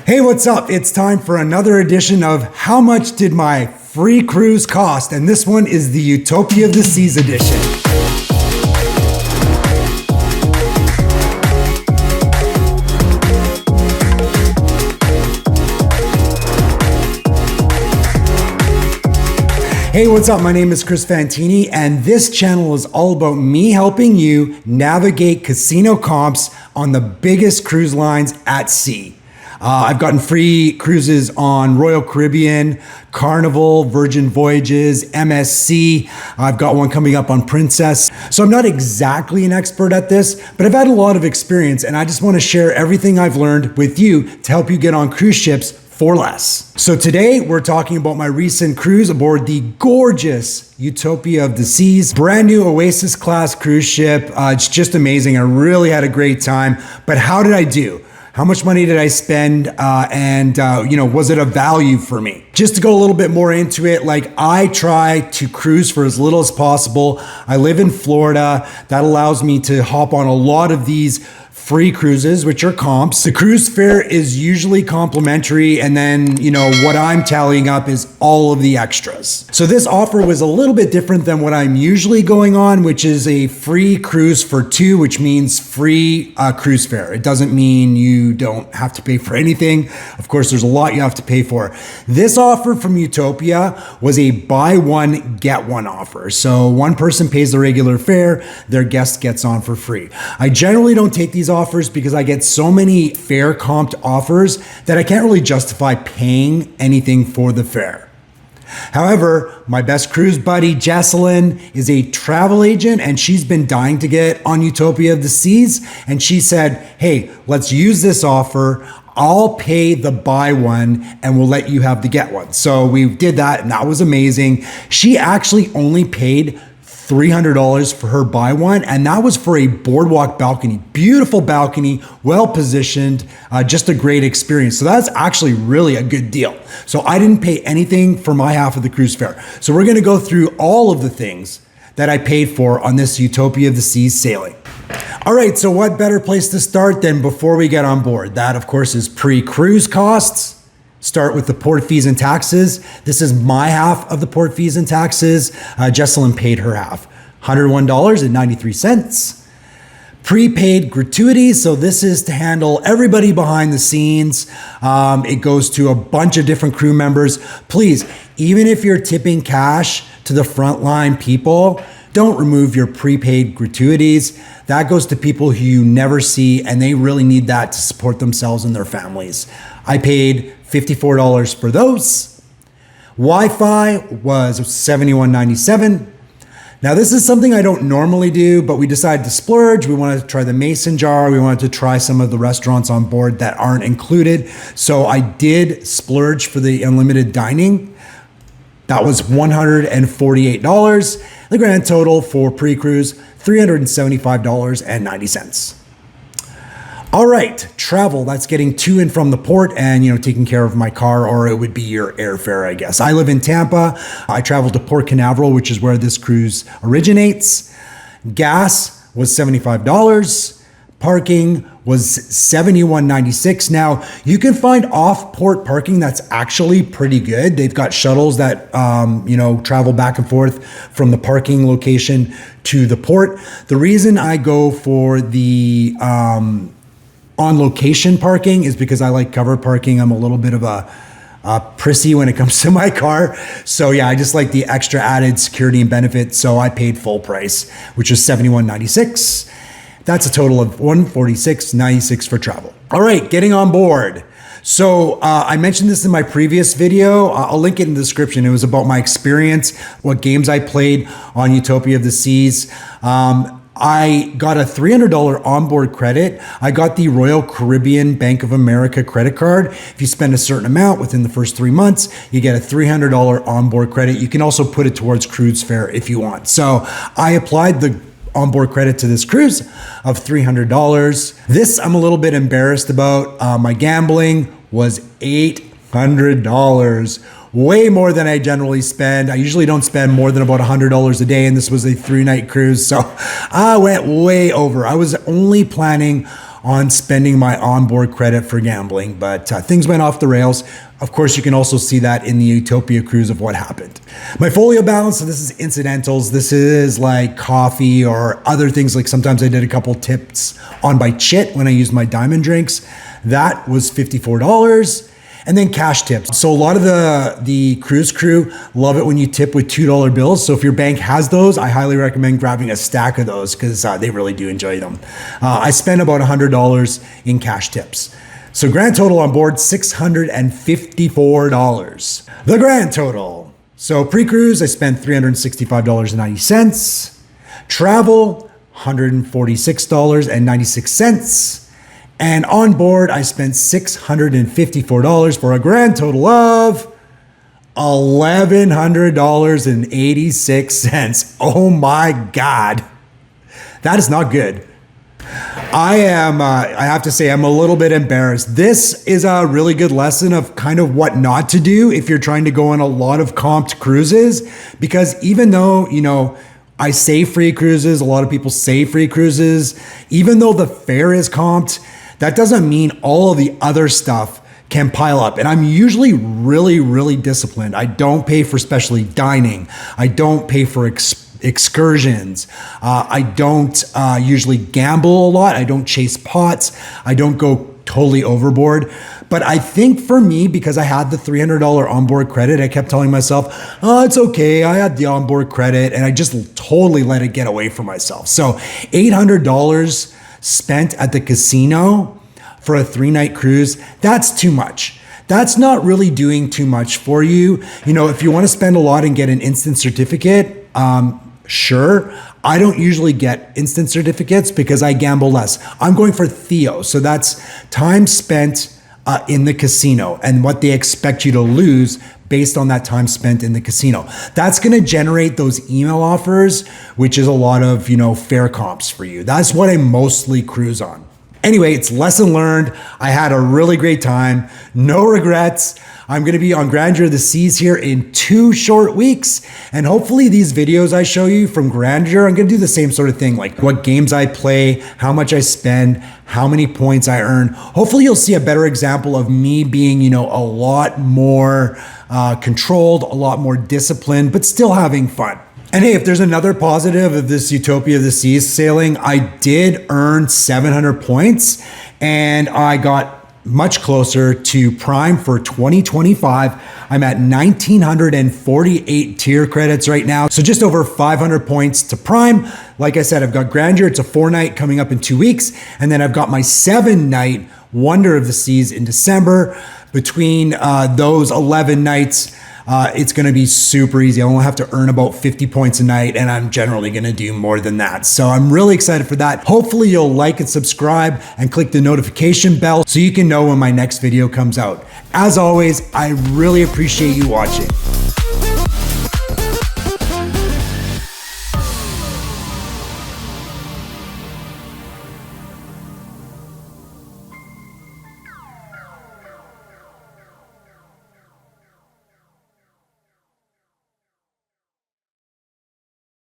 Hey, what's up? It's time for another edition of How Much Did My Free Cruise Cost? And this one is the Utopia of the Seas edition. Hey, what's up? My name is Chris Fantini, and this channel is all about me helping you navigate casino comps on the biggest cruise lines at sea. I've gotten free cruises on Royal Caribbean, Carnival, Virgin Voyages, MSC. I've got one coming up on Princess. So I'm not exactly an expert at this, but I've had a lot of experience, and I just want to share everything I've learned with you to help you get on cruise ships for less. So today we're talking about my recent cruise aboard the gorgeous Utopia of the Seas, brand new Oasis class cruise ship. It's just amazing. I really had a great time. But how did I do? How much money did I spend? Was it a value for me? Just to go a little bit more into it, I try to cruise for as little as possible. I live in Florida. That allows me to hop on a lot of these free cruises, which are comps. The cruise fare is usually complimentary, and then, what I'm tallying up is all of the extras. So this offer was a little bit different than what I'm usually going on, which is a free cruise for two, which means free cruise fare. It doesn't mean you don't have to pay for anything. Of course, there's a lot you have to pay for. This offer from Utopia was a buy one, get one offer. So one person pays the regular fare, their guest gets on for free. I generally don't take these offers because I get so many fare comped offers that I can't really justify paying anything for the fare. However, my best cruise buddy, Jessalyn, is a travel agent, and she's been dying to get on Utopia of the Seas. And she said, hey, let's use this offer. I'll pay the buy one and we'll let you have the get one. So we did that, and that was amazing. She actually only paid $300 for her buy one, and that was for a boardwalk balcony. Beautiful balcony, well positioned, just a great experience. So that's actually really a good deal. So I didn't pay anything for my half of the cruise fare. So we're gonna go through all of the things that I paid for on this Utopia of the Seas sailing. All right, so what better place to start than before we get on board? That, of course, is pre-cruise costs. Start with the port fees and taxes. This is my half of the port fees and taxes. Jessalyn paid her half, $101.93. Prepaid gratuities. So this is to handle everybody behind the scenes. It goes to a bunch of different crew members. Please, even if you're tipping cash to the frontline people, don't remove your prepaid gratuities. That goes to people who you never see, and they really need that to support themselves and their families. I paid $54 for those. Wi-Fi was $71.97. Now this is something I don't normally do, but we decided to splurge. We wanted to try the Mason jar. We wanted to try some of the restaurants on board that aren't included. So I did splurge for the unlimited dining. That was $148. The grand total for pre-cruise, $375.90. All right, travel, that's getting to and from the port and, taking care of my car, or it would be your airfare, I guess. I live in Tampa. I travel to Port Canaveral, which is where this cruise originates. Gas was $75. Parking was $71.96. Now, you can find off-port parking that's actually pretty good. They've got shuttles that, travel back and forth from the parking location to the port. The reason I go for the on-location parking is because I like covered parking. I'm a little bit of a prissy when it comes to my car. So yeah, I just like the extra added security and benefit. So I paid full price, which was $71.96. That's a total of $146.96 for travel. All right, getting on board. So I mentioned this in my previous video. I'll link it in the description. It was about my experience, what games I played on Utopia of the Seas. I got a $300 onboard credit. I got the Royal Caribbean Bank of America credit card. If you spend a certain amount within the first 3 months, you get a $300 onboard credit. You can also put it towards cruise fare if you want. So I applied the onboard credit to this cruise of $300. This I'm a little bit embarrassed about. My gambling was $800. Way more than I generally spend. I usually don't spend more than about $100 a day, and this was a 3-night cruise, so I went way over. I was only planning on spending my onboard credit for gambling, but things went off the rails. Of course, you can also see that in the Utopia cruise of what happened. My folio balance, so this is incidentals. This is like coffee or other things. Like sometimes I did a couple tips on my chit when I used my diamond drinks. That was $54. And then cash tips. So a lot of the cruise crew love it when you tip with $2 bills. So if your bank has those, I highly recommend grabbing a stack of those because they really do enjoy them. I spent about $100 in cash tips. So grand total on board, $654. The grand total. So pre-cruise, I spent $365.90. Travel, $146.96. And on board, I spent $654 for a grand total of $1,100.86. Oh my God. That is not good. I have to say, I'm a little bit embarrassed. This is a really good lesson of kind of what not to do if you're trying to go on a lot of comped cruises, because even though, you know, I say free cruises, a lot of people say free cruises, even though the fare is comped, that doesn't mean all of the other stuff can pile up. And I'm usually really, really disciplined. I don't pay for specialty dining. I don't pay for excursions. I don't usually gamble a lot. I don't chase pots. I don't go totally overboard. But I think for me, because I had the $300 onboard credit, I kept telling myself, oh, it's okay. I had the onboard credit, and I just totally let it get away from myself. So $800 spent at the casino for a 3-night cruise, that's too much. That's not really doing too much for you. You know, if you want to spend a lot and get an instant certificate, sure. I don't usually get instant certificates because I gamble less. I'm going for Theo. So that's time spent in the casino and what they expect you to lose based on that time spent in the casino. That's going to generate those email offers, which is a lot of, you know, fare comps for you. That's what I mostly cruise on. Anyway, it's lesson learned. I had a really great time. No regrets. I'm going to be on Grandeur of the Seas here in 2 short weeks. And hopefully these videos I show you from Grandeur, I'm going to do the same sort of thing, like what games I play, how much I spend, how many points I earn. Hopefully you'll see a better example of me being, you know, a lot more controlled, a lot more disciplined, but still having fun. And hey, if there's another positive of this Utopia of the Seas sailing, I did earn 700 points and I got much closer to Prime for 2025. I'm at 1,948 tier credits right now. So just over 500 points to Prime. Like I said, I've got Grandeur. It's a 4-night coming up in 2 weeks. And then I've got my 7-night Wonder of the Seas in December. Between those 11 nights, it's going to be super easy. I only have to earn about 50 points a night, and I'm generally going to do more than that. So I'm really excited for that. Hopefully you'll like and subscribe and click the notification bell so you can know when my next video comes out. As always, I really appreciate you watching.